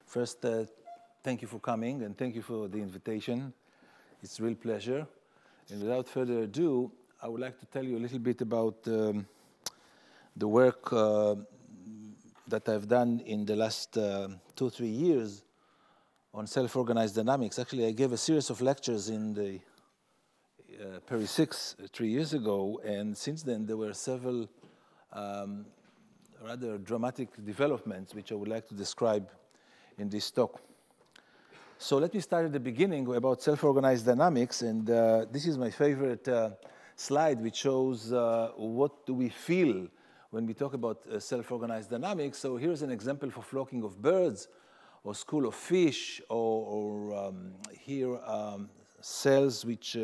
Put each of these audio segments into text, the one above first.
First, thank you for coming, and thank you for the invitation. It's a real pleasure. And without further ado, I would like to tell you a little bit about the work that I've done in the last 2-3 years on self-organized dynamics. Actually, I gave a series of lectures in the Paris 6 3 years ago, and since then there were several rather dramatic developments which I would like to describe in this talk. So let me start at the beginning about self-organized dynamics, and this is my favorite slide, which shows what do we feel when we talk about self-organized dynamics. So here's an example for flocking of birds, or school of fish, or here cells which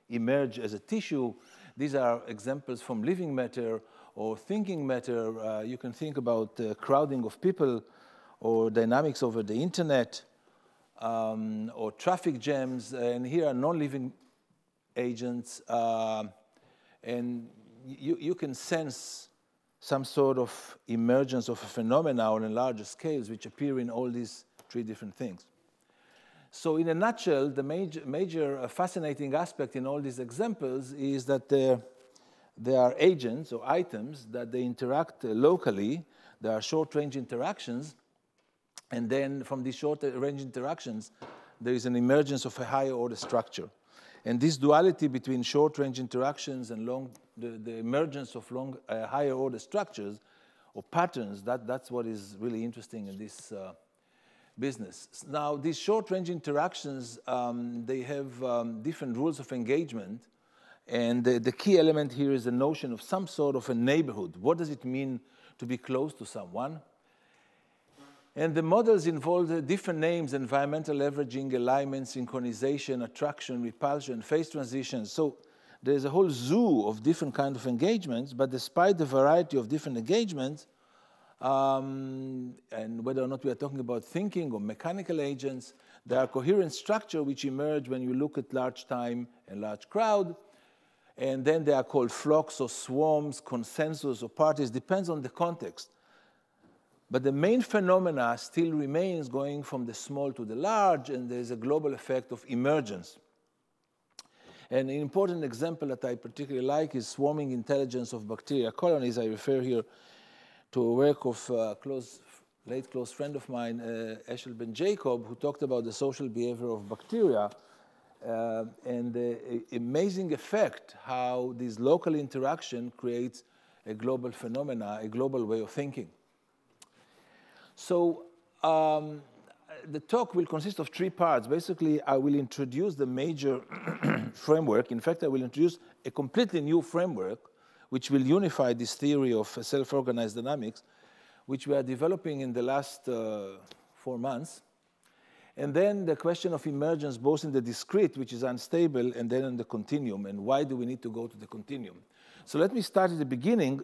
emerge as a tissue. These are examples from living matter or thinking matter. You can think about crowding of people, or dynamics over the internet, or traffic jams, and here are non-living agents, and you can sense some sort of emergence of a phenomena on a larger scales which appear in all these 3 different things. So in a nutshell, the major fascinating aspect in all these examples is that there are agents or items that they interact locally. There are short-range interactions, and then from these short-range interactions, there is an emergence of a higher order structure. And this duality between short-range interactions and the emergence of higher order structures or patterns, that's what is really interesting in this business. Now, these short-range interactions, they have different rules of engagement, and the key element here is the notion of some sort of a neighborhood. What does it mean to be close to someone? And the models involve different names: environmental leveraging, alignment, synchronization, attraction, repulsion, phase transition. So there's a whole zoo of different kinds of engagements, but despite the variety of different engagements, and whether or not we are talking about thinking or mechanical agents, there are coherent structures which emerge when you look at large time and large crowd. And then they are called flocks or swarms, consensus or parties, depends on the context. But the main phenomena still remains going from the small to the large, and there's a global effect of emergence. And an important example that I particularly like is swarming intelligence of bacteria colonies. I refer here to a work of a late close friend of mine, Eshel Ben Jacob, who talked about the social behavior of bacteria, and the amazing effect how this local interaction creates a global phenomena, a global way of thinking. So the talk will consist of 3 parts. Basically, I will introduce the major framework. In fact, I will introduce a completely new framework which will unify this theory of self-organized dynamics, which we are developing in the last 4 months. And then the question of emergence, both in the discrete, which is unstable, and then in the continuum, and why do we need to go to the continuum? So let me start at the beginning.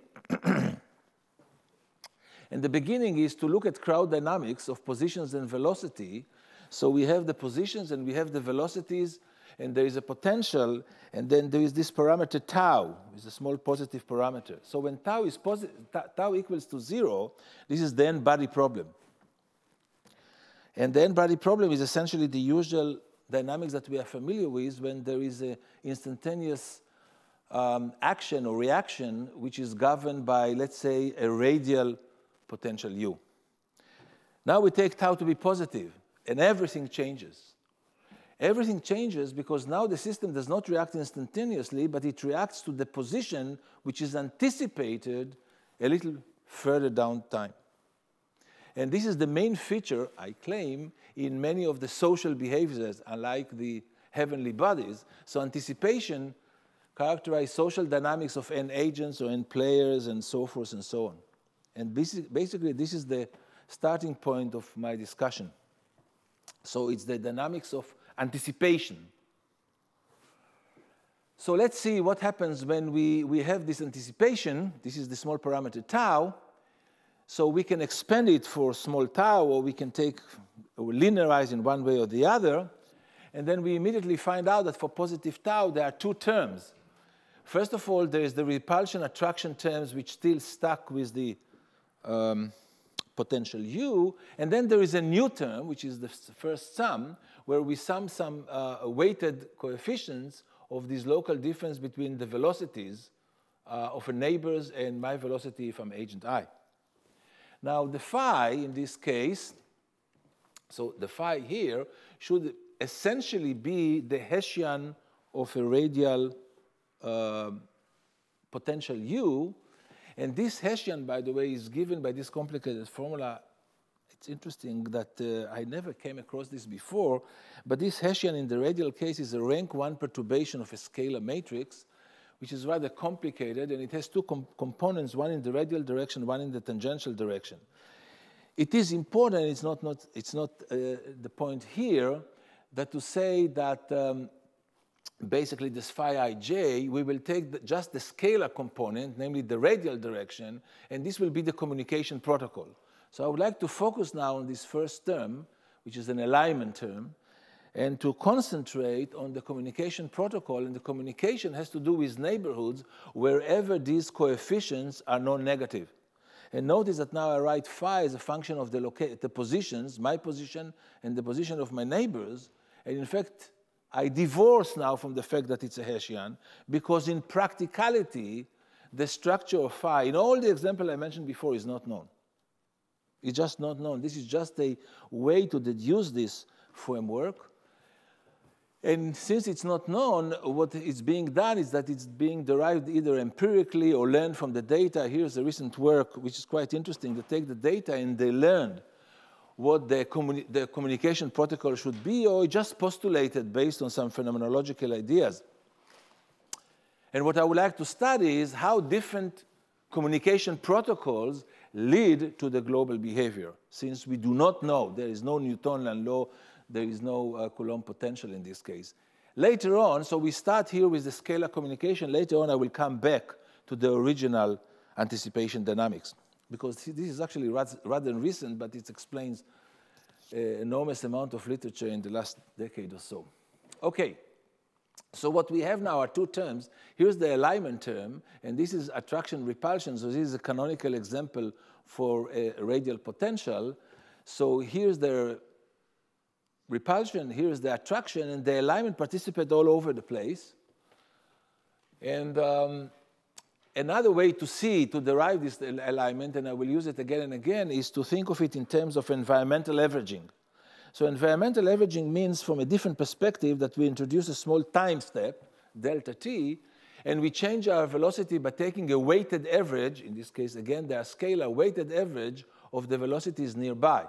And the beginning is to look at crowd dynamics of positions and velocity. So we have the positions and we have the velocities, and there is a potential, and then there is this parameter tau, is a small positive parameter. So when tau is tau equals to 0, this is the n-body problem. And the n-body problem is essentially the usual dynamics that we are familiar with when there is an instantaneous action or reaction which is governed by, let's say, a radial potential u. Now we take tau to be positive, and everything changes. Everything changes because now the system does not react instantaneously, but it reacts to the position which is anticipated a little further down time. And this is the main feature, I claim, in many of the social behaviors, unlike the heavenly bodies. So anticipation characterizes social dynamics of n agents or n players and so forth and so on. And basically, this is the starting point of my discussion. So it's the dynamics of anticipation. So let's see what happens when we have this anticipation. This is the small parameter tau. So we can expand it for small tau, or we can linearize in one way or the other. And then we immediately find out that for positive tau, there are 2 terms. First of all, there is the repulsion attraction terms, which still stuck with the potential U. And then there is a new term, which is the first sum, where we sum some weighted coefficients of this local difference between the velocities of a neighbor's and my velocity if I'm agent I. Now, the phi in this case, so the phi here should essentially be the Hessian of a radial potential U. And this Hessian, by the way, is given by this complicated formula. It's interesting that I never came across this before, but this Hessian in the radial case is a rank 1 perturbation of a scalar matrix, which is rather complicated, and it has two components, one in the radial direction, one in the tangential direction. It is important, it's not the point here, that to say that basically this phi ij, we will take just the scalar component, namely the radial direction, and this will be the communication protocol. So I would like to focus now on this first term, which is an alignment term, and to concentrate on the communication protocol. And the communication has to do with neighborhoods wherever these coefficients are non-negative. And notice that now I write phi as a function of the positions, my position and the position of my neighbors. And in fact, I divorce now from the fact that it's a Hessian, because in practicality, the structure of phi, in all the examples I mentioned before, is not known. It's just not known. This is just a way to deduce this framework. And since it's not known, what is being done is that it's being derived either empirically or learned from the data. Here's a recent work, which is quite interesting. They take the data and they learned what the communication protocol should be, or just postulated based on some phenomenological ideas. And what I would like to study is how different communication protocols lead to the global behavior. Since we do not know, there is no Newtonian law, there is no Coulomb potential in this case. Later on, so we start here with the scalar communication. Later on, I will come back to the original anticipation dynamics, because this is actually rather recent, but it explains an enormous amount of literature in the last decade or so. Okay, so what we have now are two terms. Here's the alignment term, and this is attraction repulsion. So this is a canonical example for a radial potential. So here's the repulsion, here's the attraction, and the alignment participate all over the place. And another way to derive this alignment, and I will use it again and again, is to think of it in terms of environmental averaging. So environmental averaging means, from a different perspective, that we introduce a small time step, delta t, and we change our velocity by taking a weighted average. In this case, again, they are scalar weighted average of the velocities nearby.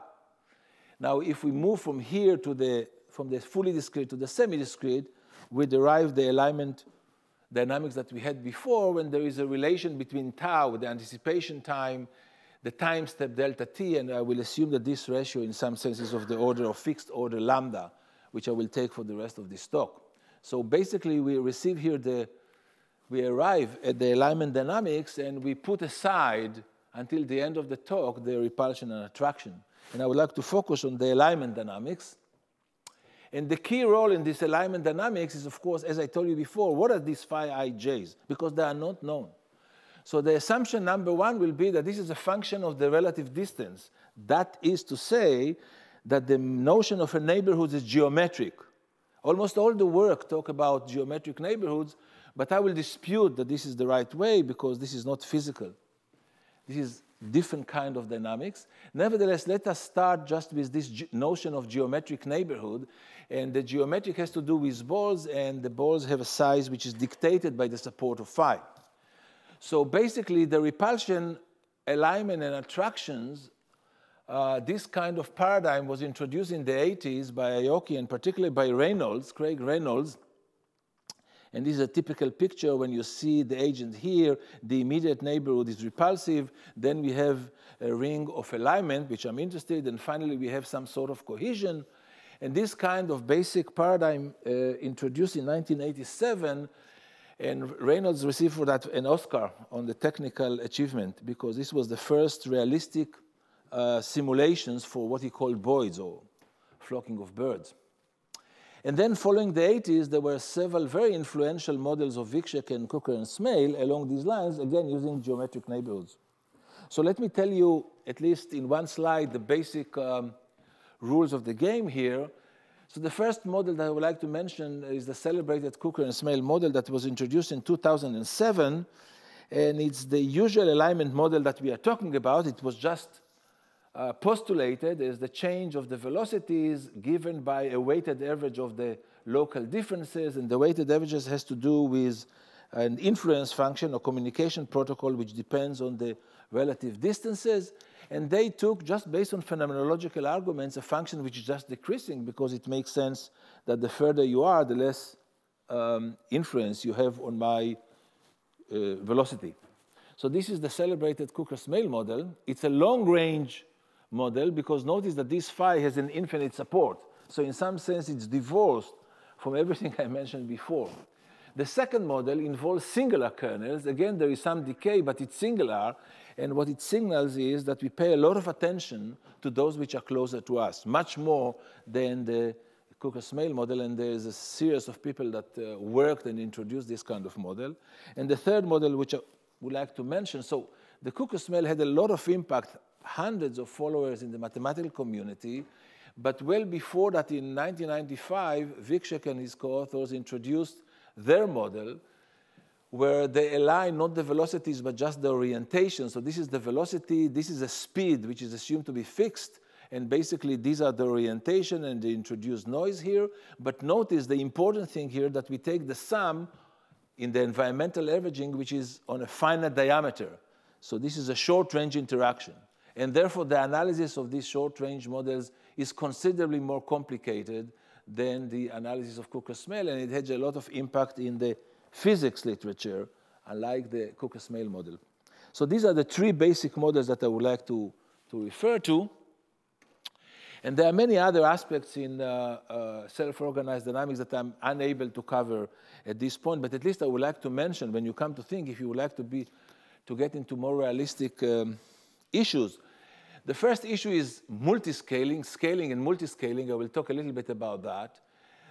Now, if we move from here to from the fully discrete to the semi-discrete, we derive the alignment dynamics that we had before, when there is a relation between tau, the anticipation time, the time step delta t, and I will assume that this ratio in some sense is of the order of fixed order lambda, which I will take for the rest of this talk. So basically, we receive here we arrive at the alignment dynamics, and we put aside, until the end of the talk, the repulsion and attraction. And I would like to focus on the alignment dynamics. And the key role in this alignment dynamics is, of course, as I told you before, what are these phi ij's? Because they are not known. So the assumption number one will be that this is a function of the relative distance. That is to say that the notion of a neighborhood is geometric. Almost all the work talk about geometric neighborhoods, but I will dispute that this is the right way, because this is not physical. This is different kind of dynamics. Nevertheless, let us start just with this notion of geometric neighborhood. And the geometric has to do with balls, and the balls have a size which is dictated by the support of phi. So basically, the repulsion, alignment, and attractions, this kind of paradigm was introduced in the 80s by Aoki, and particularly by Reynolds, Craig Reynolds. And this is a typical picture. When you see the agent here, the immediate neighborhood is repulsive. Then we have a ring of alignment, which I'm interested in. And finally, we have some sort of cohesion. And this kind of basic paradigm introduced in 1987, and Reynolds received for that an Oscar on the technical achievement, because this was the first realistic simulations for what he called boids, or flocking of birds. And then following the 80s, there were several very influential models of Wikschek and Cooker and Smale along these lines, again using geometric neighborhoods. So let me tell you, at least in one slide, the basic rules of the game here. So the first model that I would like to mention is the celebrated Cooker and Smale model that was introduced in 2007. And it's the usual alignment model that we are talking about. It was just postulated as the change of the velocities given by a weighted average of the local differences. And the weighted averages has to do with an influence function or communication protocol which depends on the relative distances. And they took, just based on phenomenological arguments, a function which is just decreasing because it makes sense that the further you are, the less influence you have on my velocity. So this is the celebrated Cooker-Smale model. It's a long-range model because notice that this phi has an infinite support. So in some sense, it's divorced from everything I mentioned before. The second model involves singular kernels. Again, there is some decay, but it's singular. And what it signals is that we pay a lot of attention to those which are closer to us, much more than the Cooker-Smale model. And there's a series of people that worked and introduced this kind of model. And the third model, which I would like to mention, so the Cooker-Smale had a lot of impact, hundreds of followers in the mathematical community. But well before that, in 1995, Vikshek and his co-authors introduced their model, where they align not the velocities, but just the orientation. So this is the velocity, this is a speed, which is assumed to be fixed. And basically, these are the orientation, and they introduce noise here. But notice the important thing here that we take the sum in the environmental averaging, which is on a finite diameter. So this is a short-range interaction. And therefore, the analysis of these short-range models is considerably more complicated than the analysis of Cooker-Smale, and it has a lot of impact in the physics literature, unlike the Cooker-Smale model. So these are the three basic models that I would like to refer to. And there are many other aspects in self-organized dynamics that I'm unable to cover at this point, but at least I would like to mention, when you come to think, if you would like to get into more realistic issues. The first issue is multiscaling, scaling and multiscaling. I will talk a little bit about that.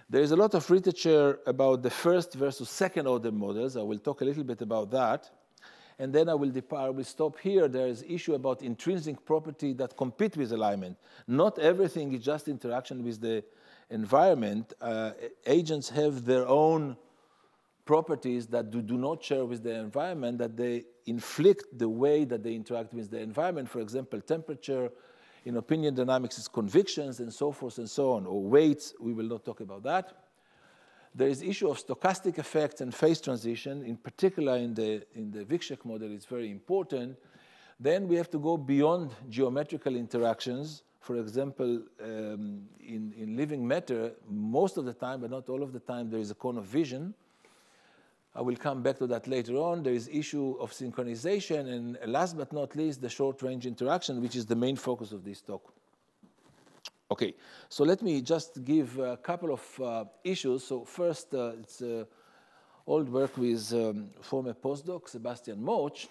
There is a lot of literature about the first versus second order models. I will talk a little bit about that. And then I will stop here. There is an issue about intrinsic property that compete with alignment. Not everything is just interaction with the environment. Agents have their own properties that do not share with the environment, that they inflict the way that they interact with the environment. For example, temperature. In opinion dynamics, it's convictions and so forth and so on, or weights. We will not talk about that. There is issue of stochastic effects and phase transition, in particular in the Vikshek model. It's very important. Then we have to go beyond geometrical interactions. For example, in living matter, most of the time, but not all of the time, there is a cone of vision. I will come back to that later on. There is issue of synchronization, and last but not least, the short-range interaction, which is the main focus of this talk. Okay, so let me just give a couple of issues. So first, it's old work with former postdoc, Sebastian Moch,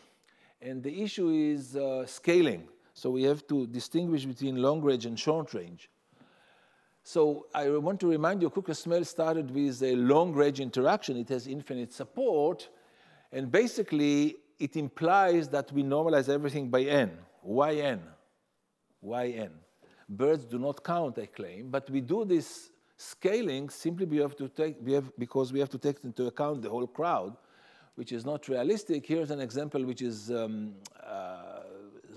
and the issue is scaling. So we have to distinguish between long-range and short-range. So I want to remind you, Cooker-Smale started with a long-range interaction. It has infinite support. And basically, it implies that we normalize everything by n. Why n? Why n? Birds do not count, I claim. But we do this scaling simply because we have to take into account the whole crowd, which is not realistic. Here's an example which is sort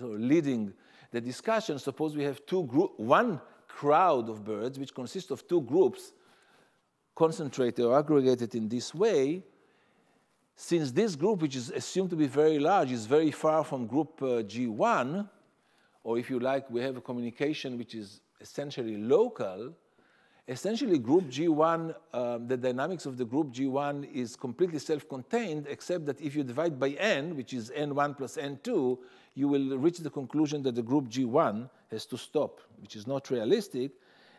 of leading the discussion. Suppose we have one crowd of birds, which consists of two groups, concentrated or aggregated in this way. Since this group, which is assumed to be very large, is very far from group G1, or if you like, we have a communication which is essentially local, essentially group G1, the dynamics of the group G1 is completely self-contained, except that if you divide by n, which is n1 plus n2, you will reach the conclusion that the group G1 has to stop, which is not realistic.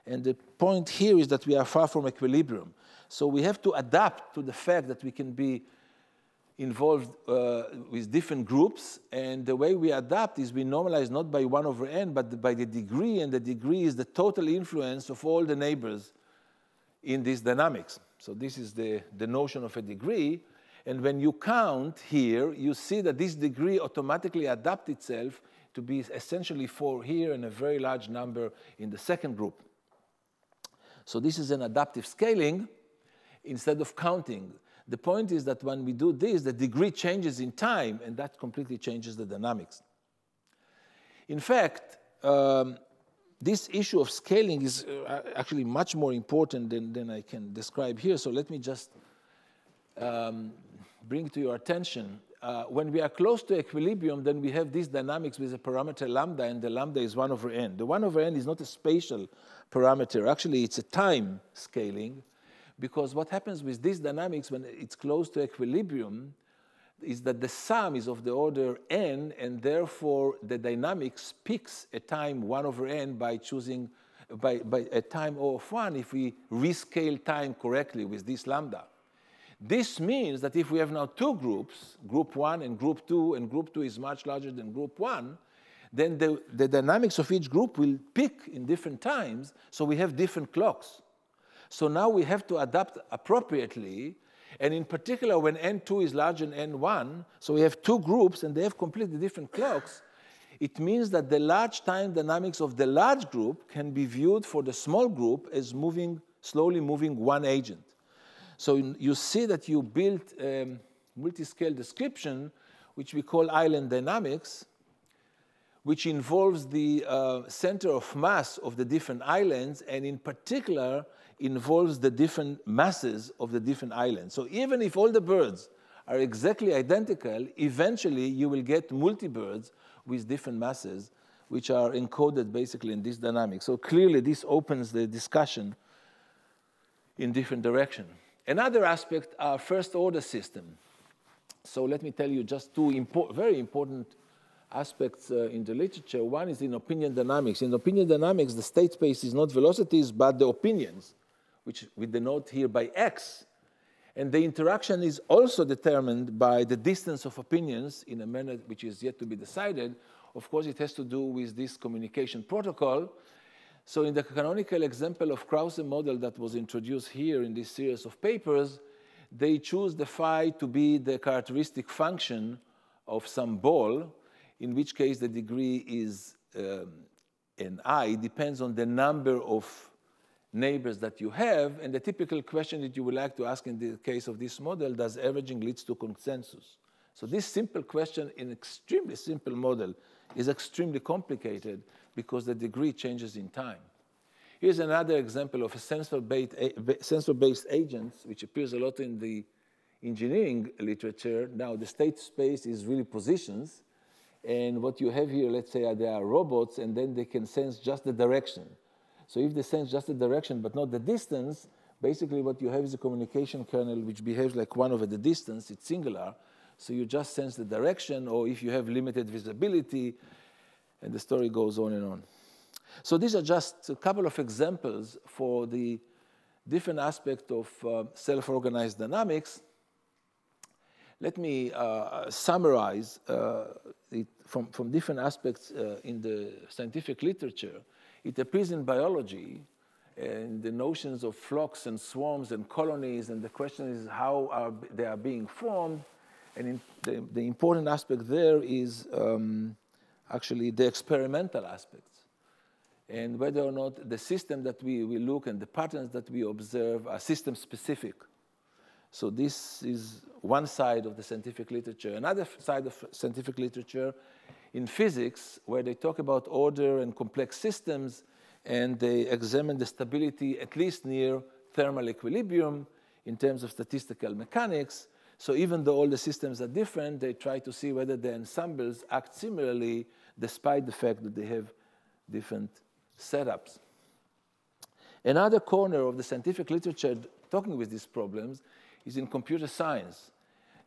And the point here is that we are far from equilibrium. So we have to adapt to the fact that we can be involved with different groups. And the way we adapt is we normalize not by 1 over n, but by the degree. And the degree is the total influence of all the neighbors in these dynamics. So this is the notion of a degree. And when you count here, you see that this degree automatically adapts itself to be essentially 4 here and a very large number in the second group. So this is an adaptive scaling instead of counting. The point is that when we do this, the degree changes in time, and that completely changes the dynamics. In fact, this issue of scaling is actually much more important than I can describe here. So let me just bring to your attention. When we are close to equilibrium, then we have these dynamics with a parameter lambda, and the lambda is 1 over n. The 1 over n is not a spatial parameter. Actually, it's a time scaling, because what happens with these dynamics when it's close to equilibrium is that the sum is of the order n, and therefore the dynamics peaks at time 1 over n by choosing, by a time O of 1 if we rescale time correctly with this lambda. This means that if we have now 2 groups, group 1 and group 2, and group 2 is much larger than group 1, then the dynamics of each group will peak in different times, so we have different clocks. So now we have to adapt appropriately, and in particular when n2 is larger than n1, so we have 2 groups and they have completely different clocks, it means that the large time dynamics of the large group can be viewed for the small group as slowly moving one agent. So you see that you built a multi-scale description, which we call island dynamics, which involves the center of mass of the different islands, and in particular involves the different masses of the different islands. So even if all the birds are exactly identical, eventually you will get multi-birds with different masses, which are encoded basically in this dynamic. So clearly this opens the discussion in different directions. Another aspect are first-order system. So let me tell you just 2 very important aspects in the literature. One is in opinion dynamics. In opinion dynamics, the state space is not velocities, but the opinions, which we denote here by x. And the interaction is also determined by the distance of opinions in a manner which is yet to be decided. Of course, it has to do with this communication protocol. So in the canonical example of Krause model that was introduced here in this series of papers, they choose the phi to be the characteristic function of some ball, in which case the degree is an I, depends on the number of neighbors that you have. And the typical question that you would like to ask in the case of this model, does averaging lead to consensus? So this simple question in extremely simple model is extremely complicated because the degree changes in time. Here's another example of a sensor-based agents, which appears a lot in the engineering literature. Now, the state space is really positions. And what you have here, let's say, there are robots, and then they can sense just the direction. So if they sense just the direction but not the distance, basically what you have is a communication kernel which behaves like 1 over the distance. It's singular. So you just sense the direction, or if you have limited visibility, and the story goes on and on. So these are just a couple of examples for the different aspects of self-organized dynamics. Let me summarize it from different aspects in the scientific literature. It appears in biology, and the notions of flocks and swarms and colonies, and the question is how they are being formed. And the important aspect there is actually the experimental aspects, and whether or not the system that we look and the patterns that we observe are system specific. So this is one side of the scientific literature. Another side of scientific literature in physics, where they talk about order and complex systems, and they examine the stability at least near thermal equilibrium in terms of statistical mechanics. So even though all the systems are different, they try to see whether the ensembles act similarly despite the fact that they have different setups. Another corner of the scientific literature talking with these problems is in computer science.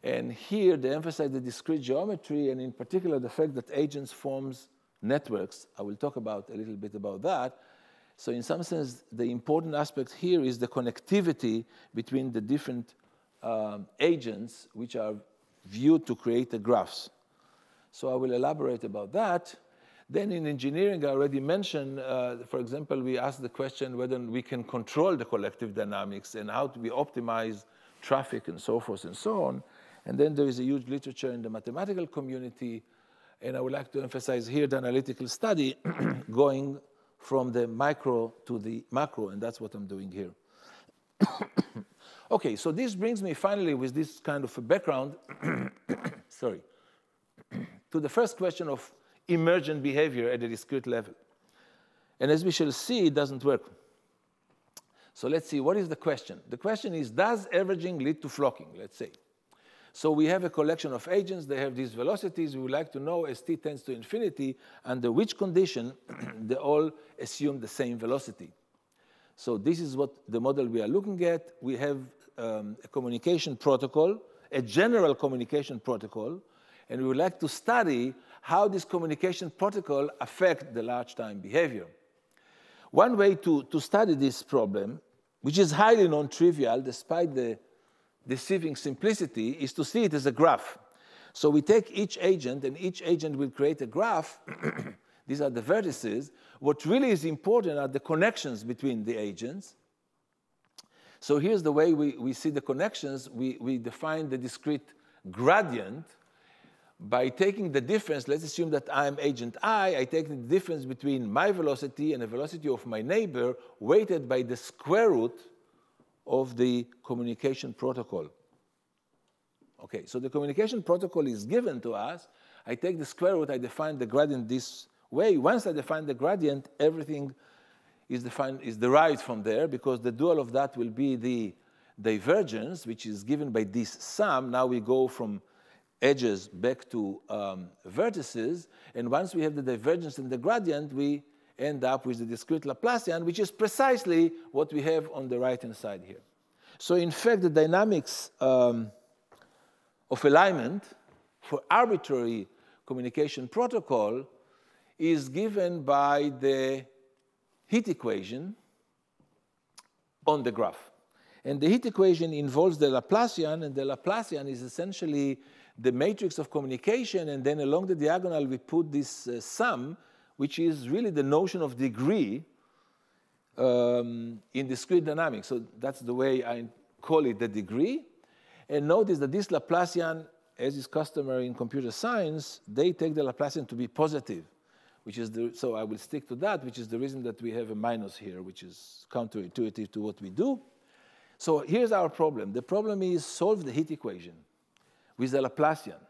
And here they emphasize the discrete geometry, and in particular the fact that agents forms networks. I will talk about a little bit about that. So in some sense, the important aspect here is the connectivity between the different agents which are viewed to create the graphs. So I will elaborate about that. Then in engineering, I already mentioned, for example, we asked the question whether we can control the collective dynamics and how do we optimize traffic and so forth and so on. And then there is a huge literature in the mathematical community, and I would like to emphasize here the analytical study going from the micro to the macro, and that's what I'm doing here. Okay, so this brings me finally with this kind of a background, sorry, to the first question of emergent behavior at a discrete level. And as we shall see, it doesn't work. So let's see, what is the question? The question is, does averaging lead to flocking, let's say? So we have a collection of agents, they have these velocities. We would like to know, as t tends to infinity, under which condition they all assume the same velocity. So this is what the model we are looking at. We have a communication protocol, a general communication protocol, and we would like to study how this communication protocol affects the large time behavior. One way to study this problem, which is highly non-trivial despite the deceiving simplicity, is to see it as a graph. So we take each agent, and each agent will create a graph. These are the vertices. What really is important are the connections between the agents. So here's the way we see the connections. We define the discrete gradient by taking the difference. Let's assume that I'm agent I take the difference between my velocity and the velocity of my neighbor weighted by the square root of the communication protocol. Okay, so the communication protocol is given to us. I take the square root, I define the gradient this way. Once I define the gradient, everything is derived from there, because the dual of that will be the divergence, which is given by this sum. Now we go from edges back to vertices, and once we have the divergence and the gradient, we end up with the discrete Laplacian, which is precisely what we have on the right-hand side here. So in fact, the dynamics of alignment for arbitrary communication protocol is given by the heat equation on the graph. And the heat equation involves the Laplacian, and the Laplacian is essentially the matrix of communication, and then along the diagonal we put this sum, which is really the notion of degree in discrete dynamics. So that's the way I call it, the degree. And notice that this Laplacian, as is customary in computer science, they take the Laplacian to be positive, which is so I will stick to that, which is the reason that we have a minus here, which is counterintuitive to what we do. So here's our problem. The problem is solve the heat equation with the Laplacian.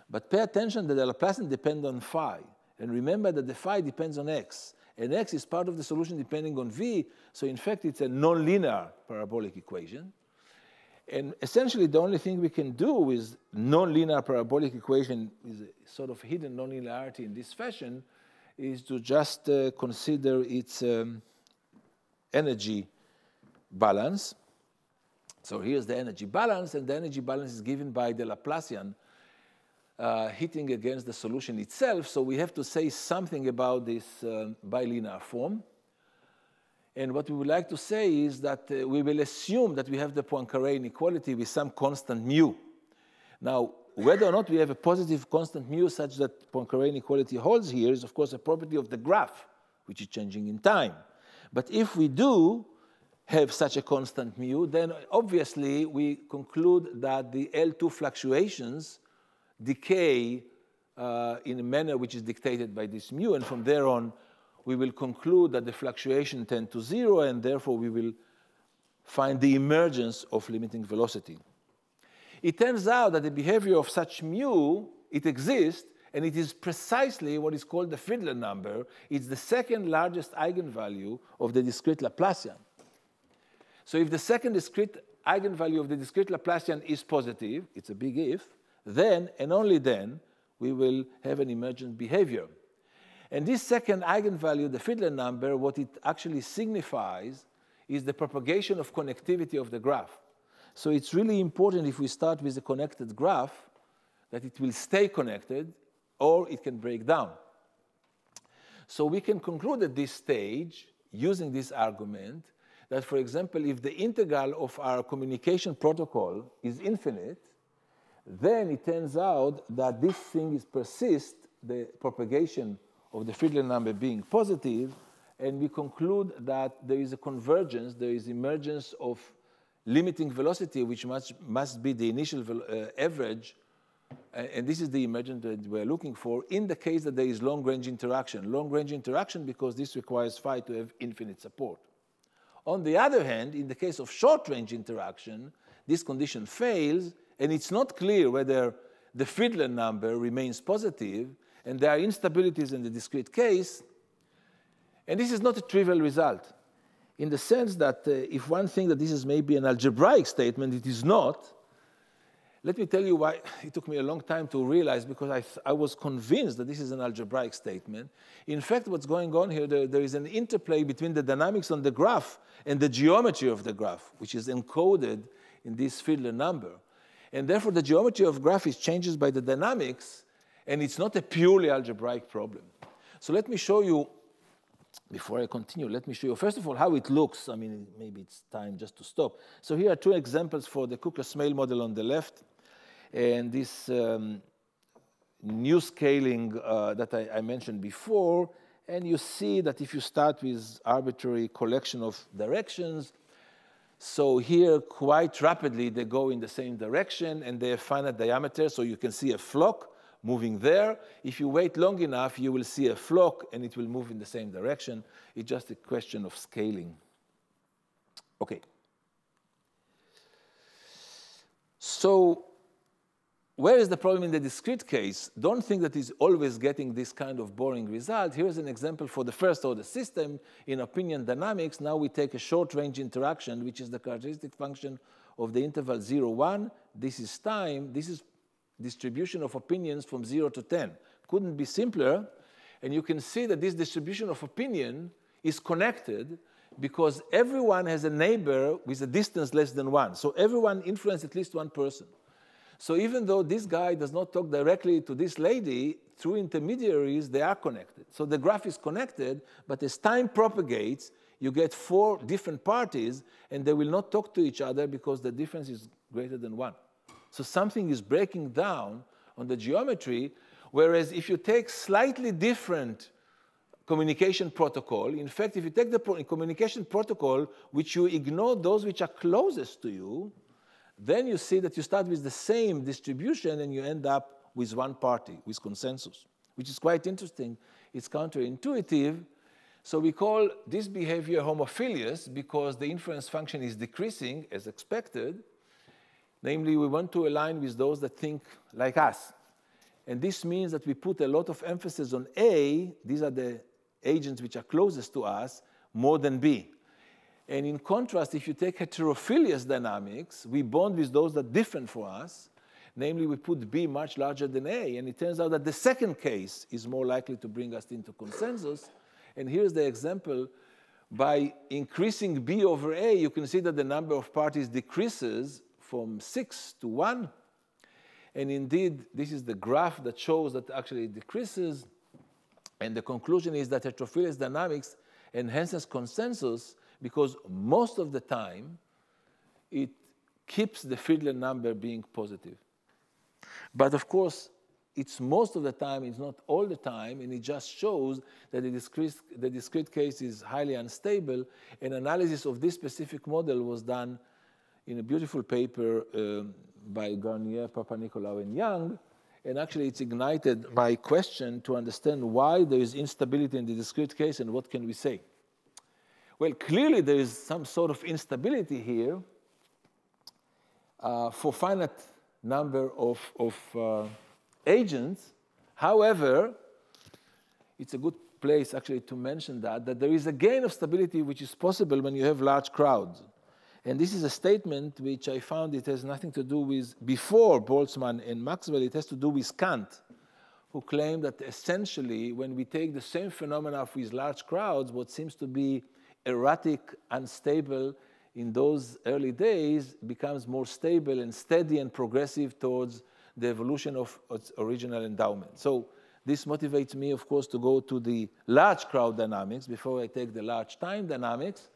But pay attention that the Laplacian depends on phi. And remember that the phi depends on x. And x is part of the solution depending on v. So in fact, it's a nonlinear parabolic equation. And essentially, the only thing we can do with nonlinear parabolic equation is a sort of hidden nonlinearity in this fashion is to just consider its energy balance. So here's the energy balance, and the energy balance is given by the Laplacian hitting against the solution itself. So we have to say something about this bilinear form. And what we would like to say is that we will assume that we have the Poincaré inequality with some constant mu. Now, whether or not we have a positive constant mu such that Poincaré inequality holds here is, of course, a property of the graph, which is changing in time. But if we do have such a constant mu, then obviously we conclude that the L2 fluctuations decay in a manner which is dictated by this mu, and from there on we will conclude that the fluctuation tend to zero, and therefore we will find the emergence of limiting velocity. It turns out that the behavior of such mu, it exists, and it is precisely what is called the Fiedler number. It's the second largest eigenvalue of the discrete Laplacian. So if the second discrete eigenvalue of the discrete Laplacian is positive, it's a big if, then and only then we will have an emergent behavior. And this second eigenvalue, the Fiedler number, what it actually signifies is the propagation of connectivity of the graph. So it's really important if we start with a connected graph that it will stay connected or it can break down. So we can conclude at this stage, using this argument, that, for example, if the integral of our communication protocol is infinite, then it turns out that this thing persists, the propagation of the Fiedler number being positive, and we conclude that there is a convergence, there is emergence of limiting velocity, which must be the initial average, and this is the emergence that we're looking for in the case that there is long-range interaction. Long-range interaction because this requires phi to have infinite support. On the other hand, in the case of short-range interaction, this condition fails, and it's not clear whether the Friedland number remains positive, and there are instabilities in the discrete case. And this is not a trivial result, in the sense that if one thinks that this is maybe an algebraic statement, it is not. Let me tell you why it took me a long time to realize, because I was convinced that this is an algebraic statement. In fact, what's going on here, there is an interplay between the dynamics on the graph and the geometry of the graph, which is encoded in this Friedland number. And therefore, the geometry of graph is changes by the dynamics, and it's not a purely algebraic problem. So let me show you, before I continue, let me show you, first of all, how it looks. I mean, maybe it's time just to stop. So here are two examples for the Kukla-Smale model on the left, and this new scaling that I mentioned before. And you see that if you start with arbitrary collection of directions, so here quite rapidly they go in the same direction, and they have finite diameter, so you can see a flock moving there. If you wait long enough, you will see a flock, and it will move in the same direction. It's just a question of scaling. Okay. So where is the problem in the discrete case? Don't think that it's always getting this kind of boring result. Here's an example for the first-order system in opinion dynamics. Now we take a short-range interaction, which is the characteristic function of the interval 0, 1. This is time. This is distribution of opinions from 0 to 10. Couldn't be simpler. And you can see that this distribution of opinion is connected because everyone has a neighbor with a distance less than 1. So everyone influences at least one person. So even though this guy does not talk directly to this lady, through intermediaries, they are connected. So the graph is connected, but as time propagates, you get 4 different parties, and they will not talk to each other because the difference is greater than 1. So something is breaking down on the geometry, whereas if you take slightly different communication protocol, in fact, if you take the communication protocol, which you ignore those which are closest to you, then you see that you start with the same distribution and you end up with one party, with consensus, which is quite interesting. It's counterintuitive. So we call this behavior homophilous because the inference function is decreasing as expected. Namely, we want to align with those that think like us. And this means that we put a lot of emphasis on A. These are the agents which are closest to us, more than B. And in contrast, if you take heterophilous dynamics, we bond with those that are different for us. Namely, we put B much larger than A. And it turns out that the second case is more likely to bring us into consensus. And here's the example. By increasing B over A, you can see that the number of parties decreases from 6 to 1. And indeed, this is the graph that shows that actually it decreases. And the conclusion is that heterophilous dynamics enhances consensus because most of the time, it keeps the Friedland number being positive. But of course, it's most of the time, it's not all the time, and it just shows that the discrete case is highly unstable. An analysis of this specific model was done in a beautiful paper by Garnier, Papanikolaou, and Young. And actually, it's ignited my question to understand why there is instability in the discrete case and what can we say. Well, clearly there is some sort of instability here for finite number of agents. However, it's a good place actually to mention that there is a gain of stability which is possible when you have large crowds. And this is a statement which I found it has nothing to do with before Boltzmann and Maxwell. It has to do with Kant, who claimed that essentially when we take the same phenomena with large crowds, what seems to be erratic, unstable in those early days becomes more stable and steady and progressive towards the evolution of its original endowment. So this motivates me, of course, to go to the large crowd dynamics before I take the large time dynamics.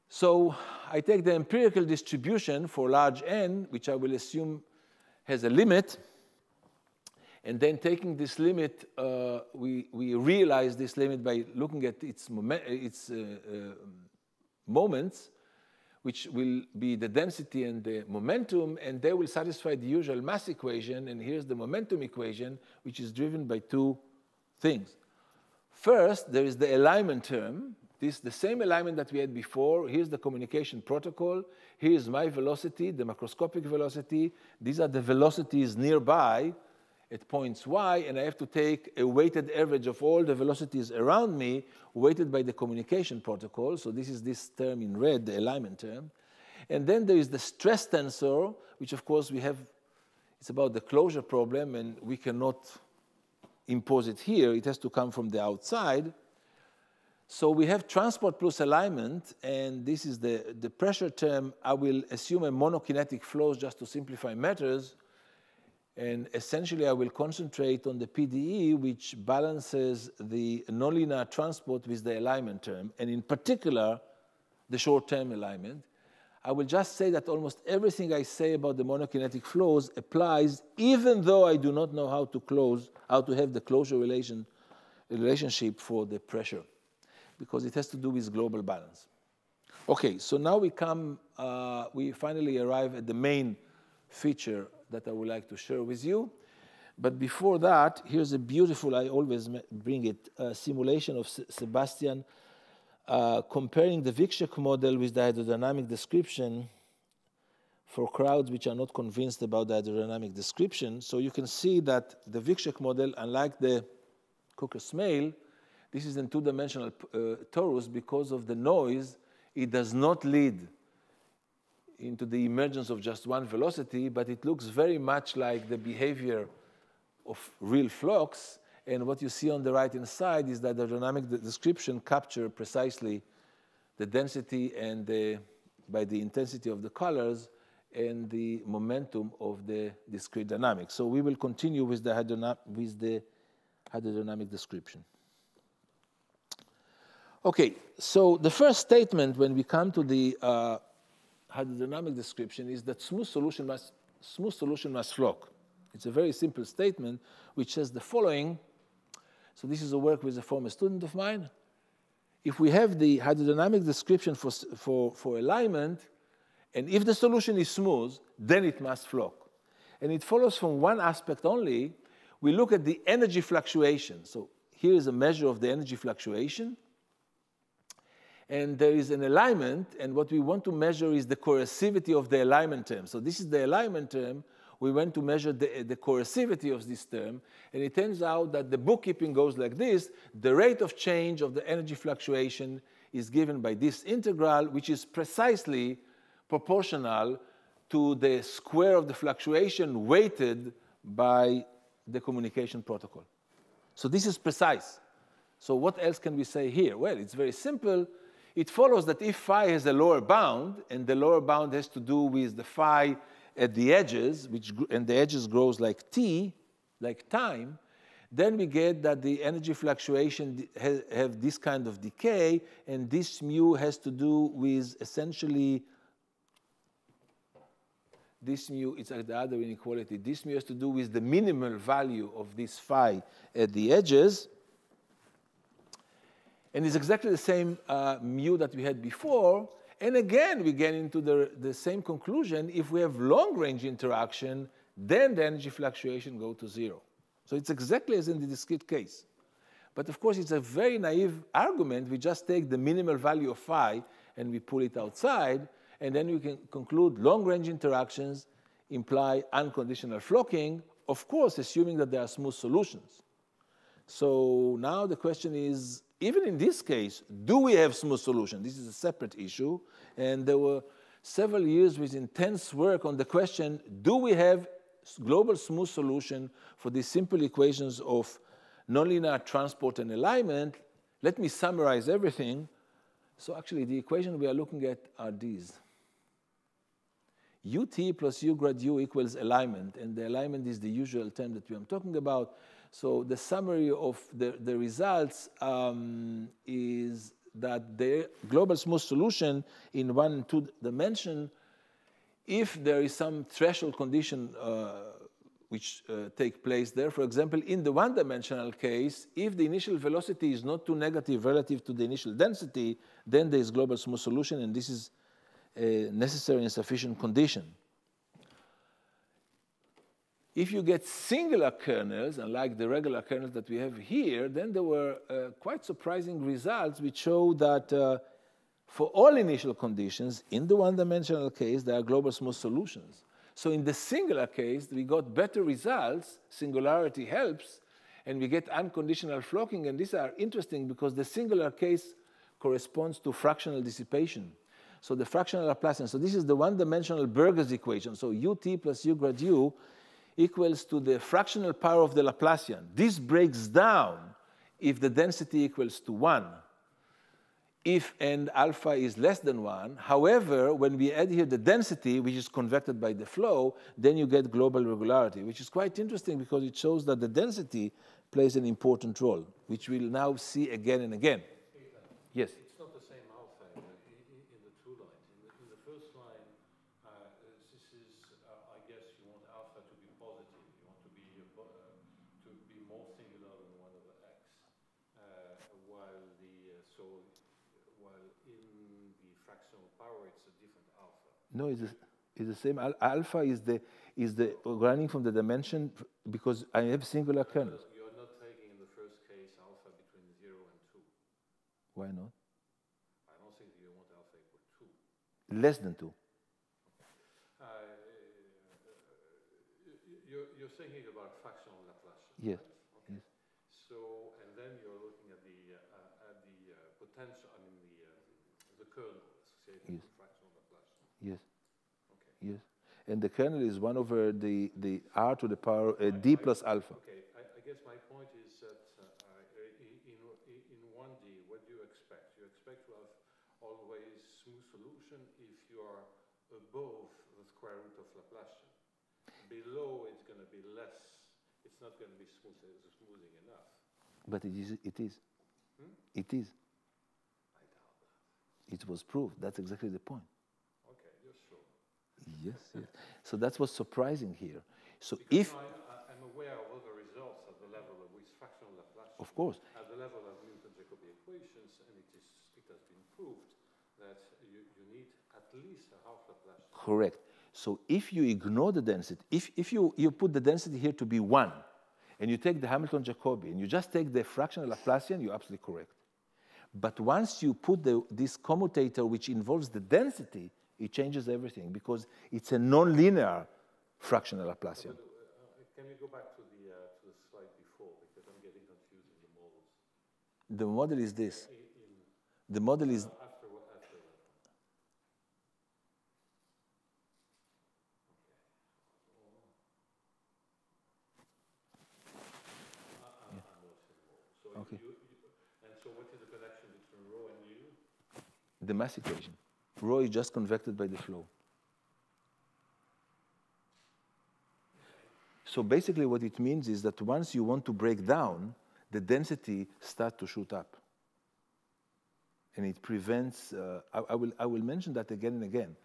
So I take the empirical distribution for large n, which I will assume has a limit. And then taking this limit, we realize this limit by looking at its moments. which will be the density and the momentum, and they will satisfy the usual mass equation. And here's the momentum equation, which is driven by two things. First, there is the alignment term. This is the same alignment that we had before. Here's the communication protocol. Here's my velocity, the macroscopic velocity. These are the velocities nearby at points y, and I have to take a weighted average of all the velocities around me, weighted by the communication protocol. So this is this term in red, the alignment term. And then there is the stress tensor, which of course we have, it's about the closure problem, and we cannot impose it here. It has to come from the outside. So we have transport plus alignment, and this is the pressure term. I will assume a monokinetic flows just to simplify matters. And essentially, I will concentrate on the PDE, which balances the nonlinear transport with the alignment term, and in particular, the short-term alignment. I will just say that almost everything I say about the monokinetic flows applies, even though I do not know how to have the closure relationship for the pressure, because it has to do with global balance. Okay, so now we finally arrive at the main feature that I would like to share with you. But before that, here's a beautiful, I always bring it, simulation of Sebastian comparing the Vicsek model with the hydrodynamic description for crowds which are not convinced about the hydrodynamic description. So you can see that the Vicsek model, unlike the Cocker-Smale, this is in two-dimensional torus. Because of the noise, it does not lead into the emergence of just one velocity, but it looks very much like the behavior of real flux. And what you see on the right-hand side is that the dynamic description captures precisely the density and by the intensity of the colors and the momentum of the discrete dynamics. So we will continue with the hydrodynamic description. Okay, so the first statement when we come to the hydrodynamic description is that smooth solution must flock. It's a very simple statement which says the following. So this is a work with a former student of mine. If we have the hydrodynamic description for alignment, and if the solution is smooth, then it must flock. And it follows from one aspect only. We look at the energy fluctuation. So here is a measure of the energy fluctuation. And there is an alignment, and what we want to measure is the coercivity of the alignment term. So this is the alignment term. We want to measure the coercivity of this term, and it turns out that the bookkeeping goes like this. The rate of change of the energy fluctuation is given by this integral, which is precisely proportional to the square of the fluctuation weighted by the communication protocol. So this is precise. So what else can we say here? Well, it's very simple. It follows that if phi has a lower bound, and the lower bound has to do with the phi at the edges, and the edges grows like t, like time, then we get that the energy fluctuation have this kind of decay, and this mu has to do with essentially this mu, it's like the other inequality. This mu has to do with the minimal value of this phi at the edges. And it's exactly the same mu that we had before. And again, we get into the same conclusion. If we have long-range interaction, then the energy fluctuation go to 0. So it's exactly as in the discrete case. But of course, it's a very naive argument. We just take the minimal value of phi and we pull it outside, and then we can conclude long-range interactions imply unconditional flocking, of course, assuming that there are smooth solutions. So now the question is, even in this case, do we have smooth solution? This is a separate issue. And there were several years with intense work on the question, do we have global smooth solution for these simple equations of nonlinear transport and alignment? Let me summarize everything. So actually, the equation we are looking at are these. ut plus u grad u equals alignment. And the alignment is the usual term that we are talking about. So the summary of the results is that the global smooth solution in 1 and 2 dimension, if there is some threshold condition which take place there, for example, in the one-dimensional case, if the initial velocity is not too negative relative to the initial density, then there is global smooth solution, and this is a necessary and sufficient condition. If you get singular kernels, unlike the regular kernels that we have here, then there were quite surprising results which show that for all initial conditions, in the one-dimensional case, there are global smooth solutions. So in the singular case, we got better results, singularity helps, and we get unconditional flocking, and these are interesting because the singular case corresponds to fractional dissipation. So the fractional Laplacian, so this is the one-dimensional Burger's equation, so ut plus u grad u equals to the fractional power of the Laplacian. This breaks down if the density equals to 1, if and alpha is less than 1. However, when we add here the density, which is convected by the flow, then you get global regularity, which is quite interesting because it shows that the density plays an important role, which we'll now see again and again. Yes? It's not the same alpha in the two lines. In the first line, this is, I guess you want alpha to be positive. You want to be more singular than 1 over x. While in the fractional power, it's a different alpha. No, it's the same. Alpha is the running from the dimension because I have singular kernels. You're not taking in the first case alpha between 0 and 2. Why not? I don't think you want alpha equal 2. Less than 2. You're thinking about fractional Laplacian. Yes. Right? Okay. Yes. So, and then you're looking at the potential. I mean the kernel associated with fractional Laplacian. Yes. Okay. Yes. And the kernel is 1 over the r to the power d plus alpha. Okay. I guess my point is that in 1D, what do you expect? You expect to have always smooth solution if you are above the square root of Laplacian. Below, it's going to be less. It's not going to be smoothing enough. But it is. Hmm? It is. I doubt that. It was proved. That's exactly the point. Okay, you're sure. Yes, yes. So that's what's surprising here. So because I'm aware of other results at the level of with fractional Laplacian. Of course. At the level of Newton-Jacobi equations, and it has been proved that you need at least a half Laplacian. Correct. So if you ignore the density, if you put the density here to be 1, and you take the Hamilton-Jacobi, and you just take the fractional Laplacian, you're absolutely correct. But once you put this commutator, which involves the density, it changes everything, because it's a non-linear fractional Laplacian. Can you go back to the slide before, because I'm getting confused in the models. The model is this. The model is... After that. Okay. And so what is the connection between rho and u? The mass equation. Rho is just convected by the flow. So basically what it means is that once you want to break down, the density starts to shoot up. And it prevents, I will mention that again and again,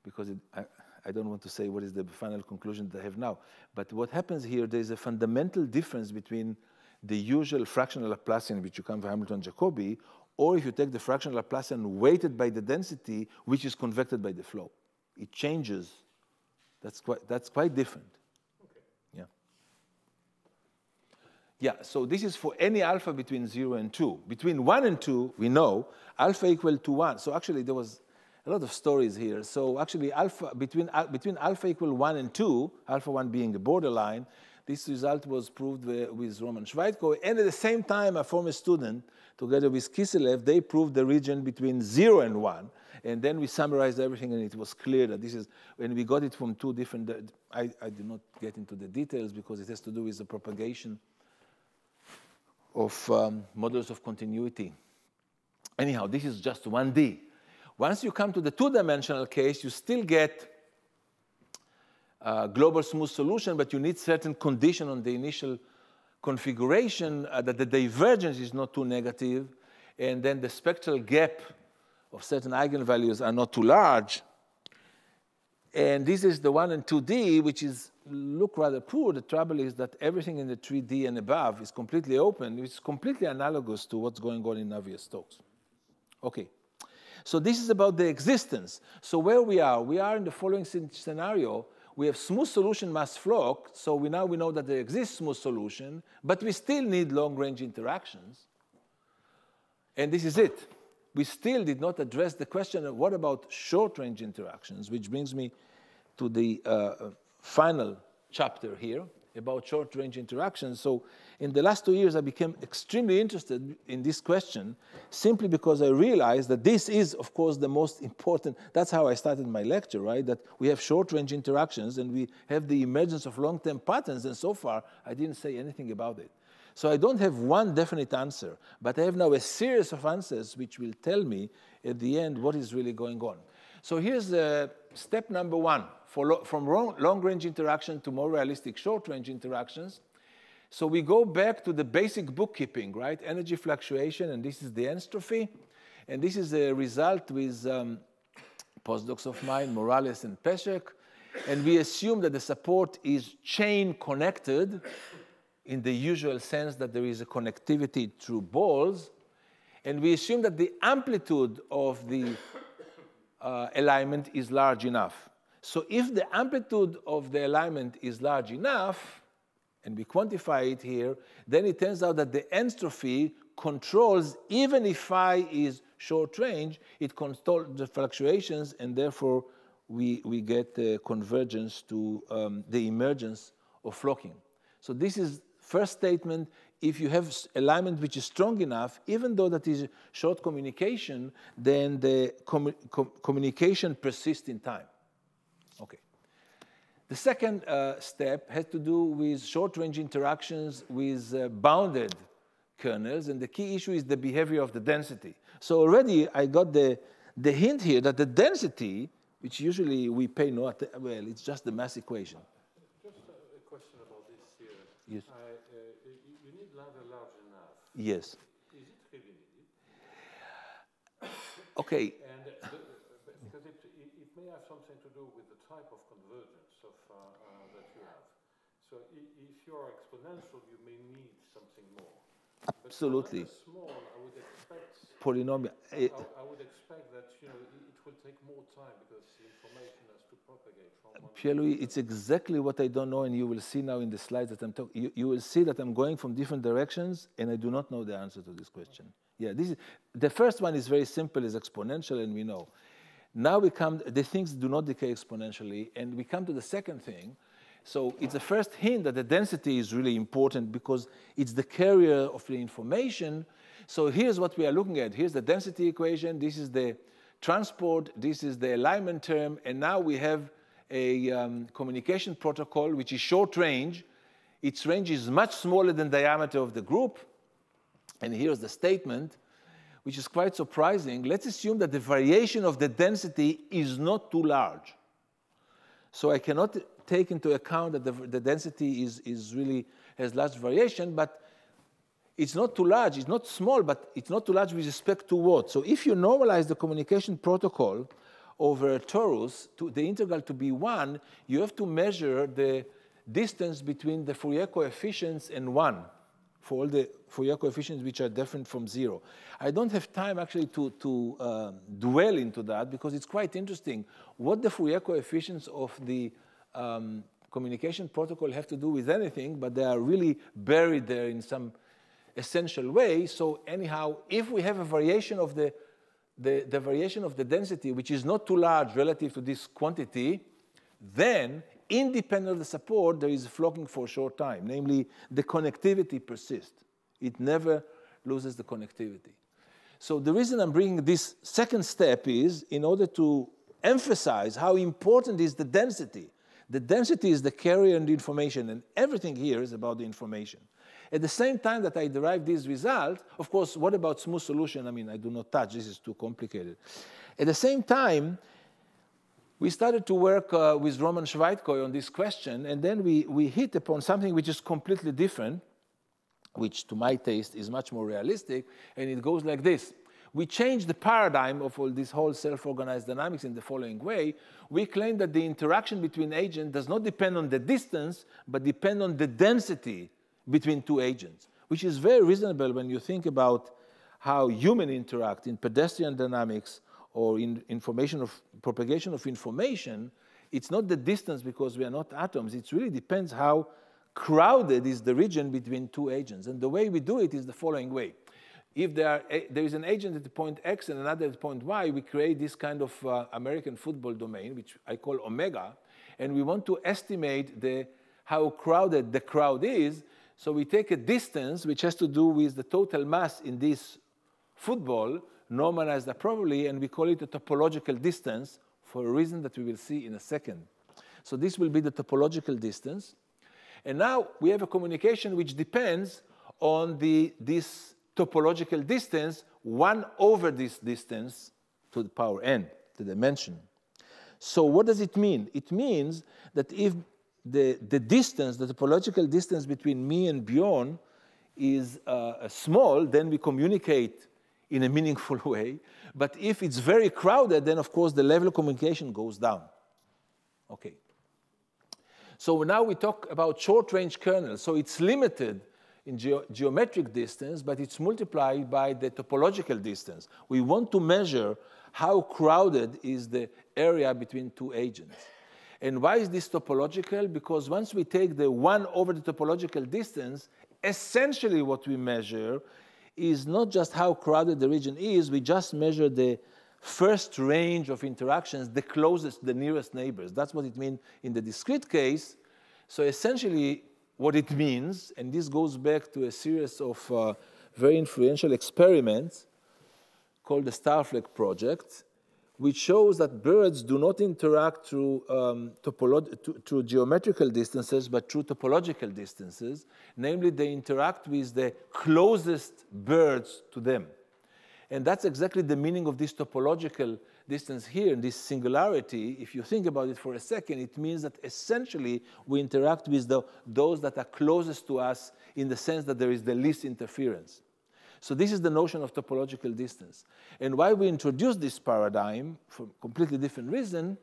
because I don't want to say what is the final conclusion that I have now. But what happens here, there's a fundamental difference between the usual fractional Laplacian, which you come from Hamilton-Jacobi, or if you take the fractional Laplacian weighted by the density, which is convected by the flow. It changes. That's quite different. Okay. Yeah. Yeah, so this is for any alpha between 0 and 2. Between 1 and 2, we know alpha equal to 1. So actually, there was a lot of stories here. So actually, between alpha equal 1 and 2, alpha 1 being the borderline, this result was proved with Roman Schweitko. And at the same time, a former student, together with Kiselev, they proved the region between 0 and 1. And then we summarized everything, and it was clear that this is, when we got it from 2 different, I did not get into the details because it has to do with the propagation of models of continuity. Anyhow, this is just 1D. Once you come to the 2-dimensional case, you still get global smooth solution, but you need certain condition on the initial configuration that the divergence is not too negative, and then the spectral gap of certain eigenvalues are not too large. And this is the 1 and 2D, which look rather poor. The trouble is that everything in the 3D and above is completely open. It's completely analogous to what's going on in Navier-Stokes. Okay. So this is about the existence. So where we are in the following scenario. We have smooth solution mass flock, so we know that there exists smooth solution, but we still need long-range interactions. And this is it. We still did not address the question of what about short-range interactions, which brings me to the final chapter here about short-range interactions. So in the last 2 years, I became extremely interested in this question simply because I realized that this is, of course, the most important. That's how I started my lecture, right? That we have short-range interactions and we have the emergence of long-term patterns, and so far, I didn't say anything about it. So I don't have one definite answer, but I have now a series of answers which will tell me at the end what is really going on. So here's step number 1, from long-range interaction to more realistic short-range interactions. So we go back to the basic bookkeeping, right? Energy fluctuation, and this is the entropy. And this is a result with postdocs of mine, Morales and Peszek. And we assume that the support is chain connected in the usual sense that there is a connectivity through balls. And we assume that the amplitude of the alignment is large enough. So if the amplitude of the alignment is large enough, and we quantify it here, then it turns out that the entropy controls, even if phi is short range, it controls the fluctuations, and therefore we get convergence to the emergence of flocking. So this is first statement. If you have alignment which is strong enough, even though that is short communication, then the communication persists in time. Okay. The second step has to do with short-range interactions with bounded kernels, and the key issue is the behavior of the density. So already I got the hint here that the density, which usually we pay no attention, well, it's just the mass equation. Just a question about this here. Yes. You need ladder large enough. Yes. Is it really needed? Okay. And because it may have something to do with the type of convergence that you have. So if you are exponential, you may need something more. Absolutely. But small, I would expect Polynomial. I would expect that it will take more time because the information has to propagate from one. Pierre-Louis, it's exactly what I don't know, and you will see now in the slides that I'm talking. You will see that I'm going from different directions, and I do not know the answer to this question. Yeah, the first one is very simple, is exponential, and we know. Now the things do not decay exponentially, and we come to the second thing. So it's the first hint that the density is really important because it's the carrier of the information. So here's what we are looking at. Here's the density equation. This is the transport. This is the alignment term. And now we have a communication protocol, which is short range. Its range is much smaller than the diameter of the group. And here's the statement, which is quite surprising. Let's assume that the variation of the density is not too large. So I cannot take into account that the density is really has large variation, but it's not too large. It's not small, but it's not too large with respect to what? So if you normalize the communication protocol over a torus, to the integral to be 1, you have to measure the distance between the Fourier coefficients and 1 for all the Fourier coefficients which are different from 0. I don't have time actually to dwell into that because it's quite interesting what the Fourier coefficients of the communication protocol have to do with anything, but they are really buried there in some essential way. So anyhow, if we have a variation of the variation of the density, which is not too large relative to this quantity, then independent of the support, there is flocking for a short time. Namely, the connectivity persists. It never loses the connectivity. So the reason I'm bringing this second step is in order to emphasize how important is the density. The density is the carrier and the information, and everything here is about the information. At the same time that I derive this result, of course, what about smooth solution? I mean, I do not touch. This is too complicated. At the same time, we started to work with Roman Schweitkoy on this question, and then we hit upon something which is completely different, which to my taste is much more realistic, and it goes like this. We changed the paradigm of all this whole self-organized dynamics in the following way. We claim that the interaction between agents does not depend on the distance, but depend on the density between two agents, which is very reasonable when you think about how humans interact in pedestrian dynamics or in propagation of information, it's not the distance because we are not atoms. It really depends how crowded is the region between two agents. And the way we do it is the following way. If there is an agent at the point X and another at point Y, we create this kind of American football domain, which I call omega, and we want to estimate how crowded the crowd is. So we take a distance, which has to do with the total mass in this football, normalized appropriately, and we call it a topological distance for a reason that we will see in a second. So this will be the topological distance. And now we have a communication which depends on this topological distance, 1 over this distance to the power n, the dimension. So what does it mean? It means that if the distance, the topological distance between me and Bjorn is small, then we communicate in a meaningful way. But if it's very crowded, then of course the level of communication goes down. Okay. So now we talk about short-range kernels. So it's limited in geometric distance, but it's multiplied by the topological distance. We want to measure how crowded is the area between two agents. And why is this topological? Because once we take the 1 over the topological distance, essentially what we measure is not just how crowded the region is, we just measure the first range of interactions, the closest, the nearest neighbors. That's what it means in the discrete case. So essentially what it means, and this goes back to a series of very influential experiments called the Starfleck project, which shows that birds do not interact through, through geometrical distances, but through topological distances. Namely, they interact with the closest birds to them. And that's exactly the meaning of this topological distance here, in this singularity. If you think about it for a second, it means that essentially we interact with those that are closest to us in the sense that there is the least interference. So this is the notion of topological distance. And why we introduced this paradigm, for a completely different reason,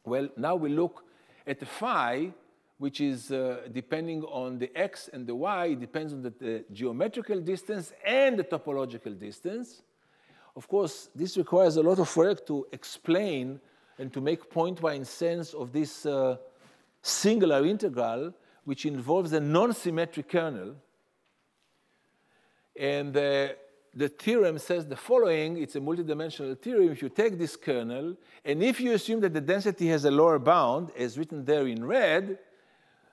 well, now we look at the phi, which is depending on the x and the y, it depends on the geometrical distance and the topological distance. Of course, this requires a lot of work to explain and to make point-wise sense of this singular integral, which involves a non-symmetric kernel. And the theorem says the following. It's a multidimensional theorem. If you take this kernel, and if you assume that the density has a lower bound, as written there in red,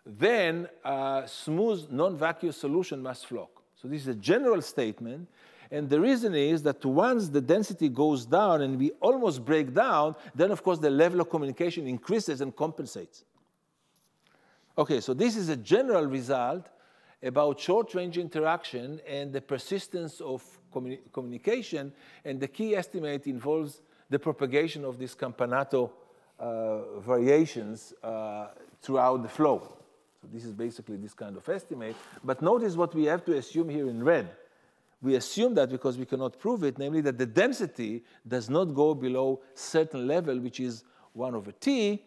then a smooth non-vacuous solution must flock. So this is a general statement. And the reason is that once the density goes down and we almost break down, then of course the level of communication increases and compensates. Okay, so this is a general result about short-range interaction and the persistence of communication, and the key estimate involves the propagation of these Campanato variations throughout the flow. So this is basically this kind of estimate. But notice what we have to assume here in red. We assume that because we cannot prove it, namely that the density does not go below certain level, which is 1 over t.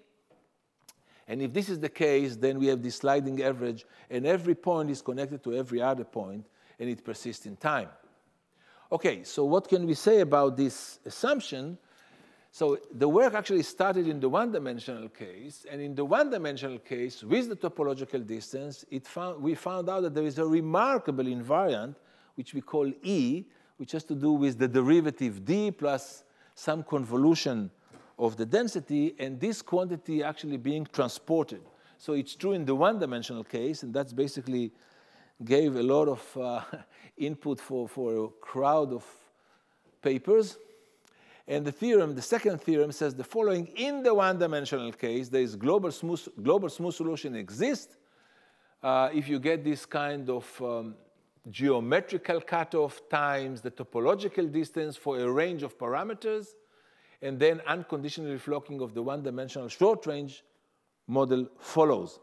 And if this is the case, then we have this sliding average, and every point is connected to every other point, and it persists in time. Okay, so what can we say about this assumption? So the work actually started in the one-dimensional case, and in the one-dimensional case, with the topological distance, we found out that there is a remarkable invariant, which we call E, which has to do with the derivative d plus some convolution of the density, and this quantity actually being transported. So it's true in the one-dimensional case, and that's basically gave a lot of input for a crowd of papers. And the theorem, the second theorem, says the following. In the one-dimensional case, there is global smooth solution exists. If you get this kind of geometrical cutoff times the topological distance for a range of parameters, and then unconditional reflocking of the one-dimensional short-range model follows.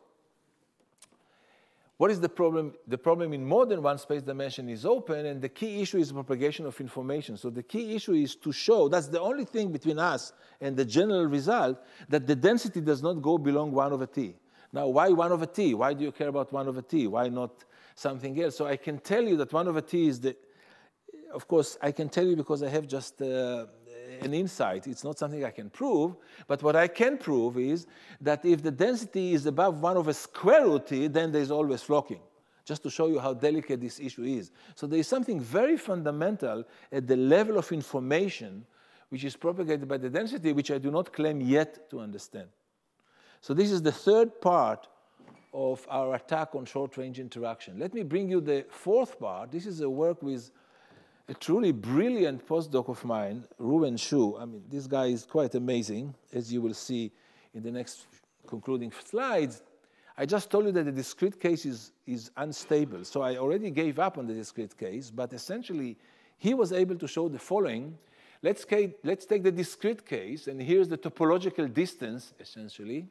What is the problem? The problem in more than one space dimension is open, and the key issue is propagation of information. So the key issue is to show, that's the only thing between us and the general result, that the density does not go below 1 over t. Now, why 1 over t? Why do you care about 1 over t? Why not something else? So I can tell you that 1 over t is the, of course, I can tell you because I have just a an insight. It's not something I can prove, but what I can prove is that if the density is above 1 over square root t, then there's always flocking, just to show you how delicate this issue is. So there is something very fundamental at the level of information which is propagated by the density, which I do not claim yet to understand. So this is the third part of our attack on short-range interaction. Let me bring you the fourth part. This is a work with a truly brilliant postdoc of mine, Ruben Xu. I mean, this guy is quite amazing, as you will see in the next concluding slides. I just told you that the discrete case is unstable, so I already gave up on the discrete case, but essentially, he was able to show the following. Let's take the discrete case, and here's the topological distance, essentially.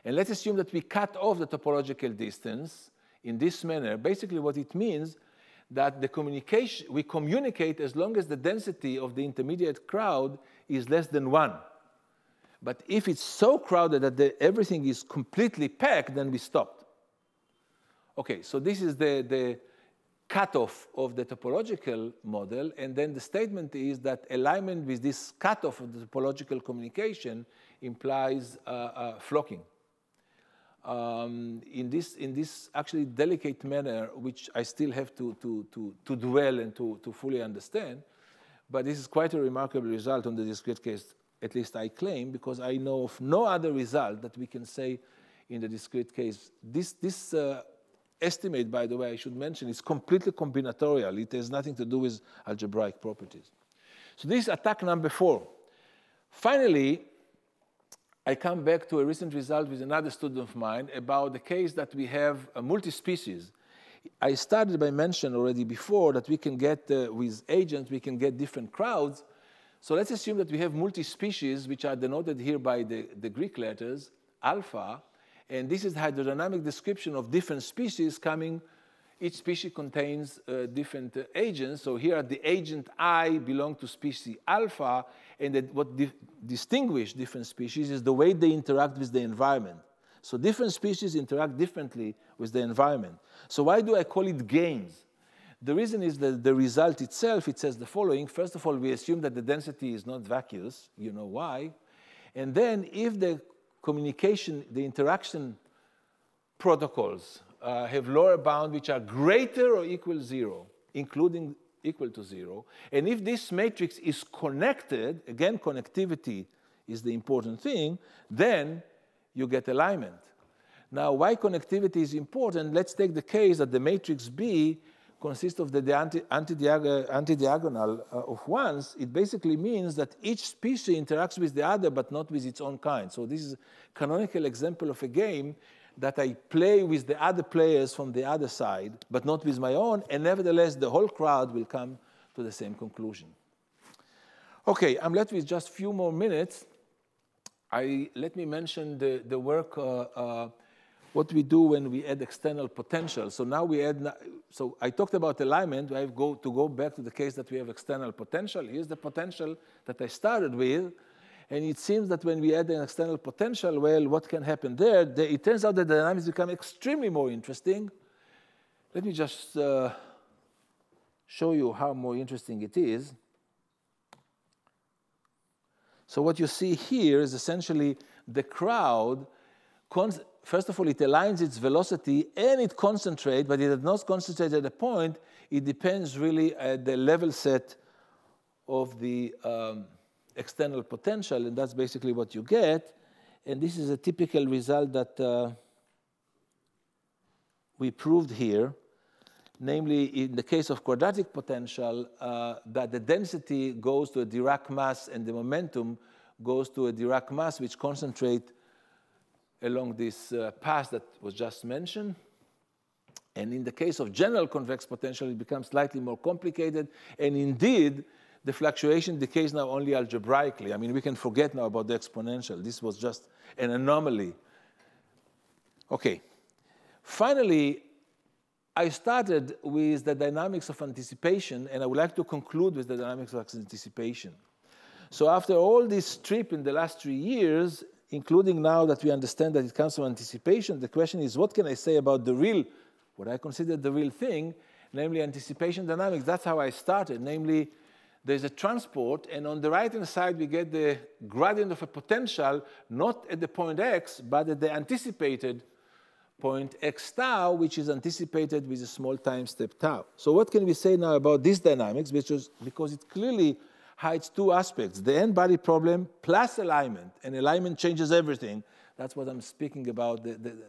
And let's assume that we cut off the topological distance in this manner. Basically, what it means that we communicate as long as the density of the intermediate crowd is less than 1. But if it's so crowded that everything is completely packed, then we stopped. OK, so this is the cutoff of the topological model. And then the statement is that alignment with this cutoff of the topological communication implies flocking. In this actually delicate manner, which I still have to dwell and to fully understand. But this is quite a remarkable result on the discrete case, at least I claim, because I know of no other result that we can say in the discrete case. This estimate, by the way, I should mention, is completely combinatorial. It has nothing to do with algebraic properties. So this is attack number 4. Finally, I come back to a recent result with another student of mine about the case that we have a multi-species. I started by mentioning already before that we can get, with agents, we can get different crowds. So let's assume that we have multi-species, which are denoted here by the Greek letters, alpha. And this is the hydrodynamic description of different species coming. Each species contains different agents. So here the agent I belong to species alpha. And what distinguishes different species is the way they interact with the environment. So different species interact differently with the environment. So why do I call it gains? The reason is that the result itself, it says the following. First of all, we assume that the density is not vacuous. You know why. And then if the communication, the interaction protocols have lower bound which are greater or equal to 0, including equal to 0. And if this matrix is connected, again, connectivity is the important thing, then you get alignment. Now, why connectivity is important? Let's take the case that the matrix B consists of the antidiagonal of ones. It basically means that each species interacts with the other, but not with its own kind. So this is a canonical example of a game that I play with the other players from the other side, but not with my own, and nevertheless, the whole crowd will come to the same conclusion. OK, I'm left with just a few more minutes. Let me mention the work, what we do when we add external potential. So now we add, so I talked about alignment. I have to go back to the case that we have external potential. Here's the potential that I started with. And it seems that when we add an external potential, well, what can happen there? It turns out that the dynamics become extremely more interesting. Let me just show you how more interesting it is. So what you see here is essentially the crowd. First of all, it aligns its velocity and it concentrates, but it does not concentrate at a point. It depends really at the level set of the external potential, and that's basically what you get. And this is a typical result that we proved here, namely in the case of quadratic potential, that the density goes to a Dirac mass and the momentum goes to a Dirac mass, which concentrate along this path that was just mentioned. And in the case of general convex potential, it becomes slightly more complicated. And indeed, the fluctuation decays now only algebraically. I mean, we can forget now about the exponential. This was just an anomaly. OK. Finally, I started with the dynamics of anticipation, and I would like to conclude with the dynamics of anticipation. So after all this trip in the last 3 years, including now that we understand that it comes from anticipation, the question is, what can I say about the real, what I consider the real thing, namely anticipation dynamics? That's how I started, namely there's a transport, and on the right-hand side, we get the gradient of a potential, not at the point x, but at the anticipated point x tau, which is anticipated with a small time step tau. So what can we say now about this dynamics, because it clearly hides two aspects, the n-body problem plus alignment, and alignment changes everything. That's what I'm speaking about,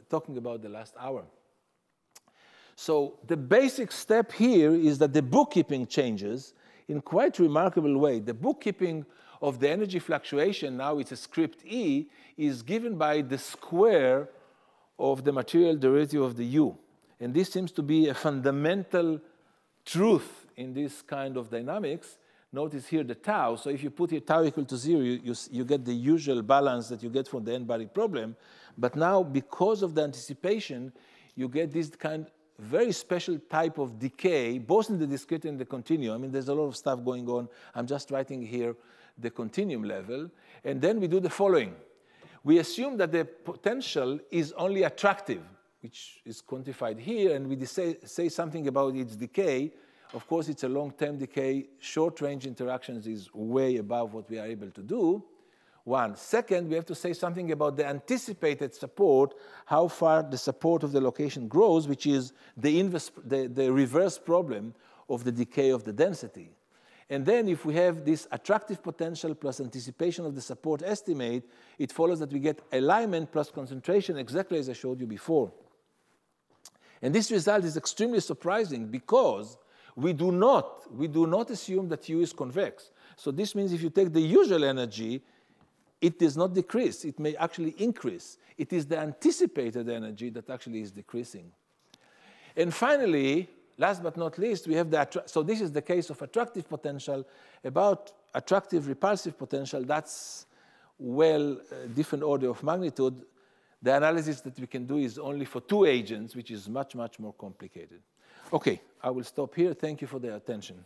talking about the last hour. So the basic step here is that the bookkeeping changes in quite remarkable way. The bookkeeping of the energy fluctuation, now it's a script E, is given by the square of the material derivative of the U. And this seems to be a fundamental truth in this kind of dynamics. Notice here the tau. So if you put here tau equal to 0, you get the usual balance that you get from the n-body problem. But now, because of the anticipation, you get this kind of very special type of decay, both in the discrete and the continuum. I mean, there's a lot of stuff going on. I'm just writing here the continuum level. And then we do the following. We assume that the potential is only attractive, which is quantified here, and we say something about its decay. Of course, it's a long-term decay. Short-range interactions is way above what we are able to do. One. Second, we have to say something about the anticipated support, how far the support of the location grows, which is the reverse problem of the decay of the density. And then if we have this attractive potential plus anticipation of the support estimate, it follows that we get alignment plus concentration, exactly as I showed you before. And this result is extremely surprising because we do not assume that U is convex. So this means if you take the usual energy, it does not decrease. It may actually increase. It is the anticipated energy that actually is decreasing. And finally, last but not least, we have so this is the case of attractive potential. About attractive repulsive potential, that's different order of magnitude. The analysis that we can do is only for two agents, which is much, much more complicated. Okay, I will stop here. Thank you for the attention.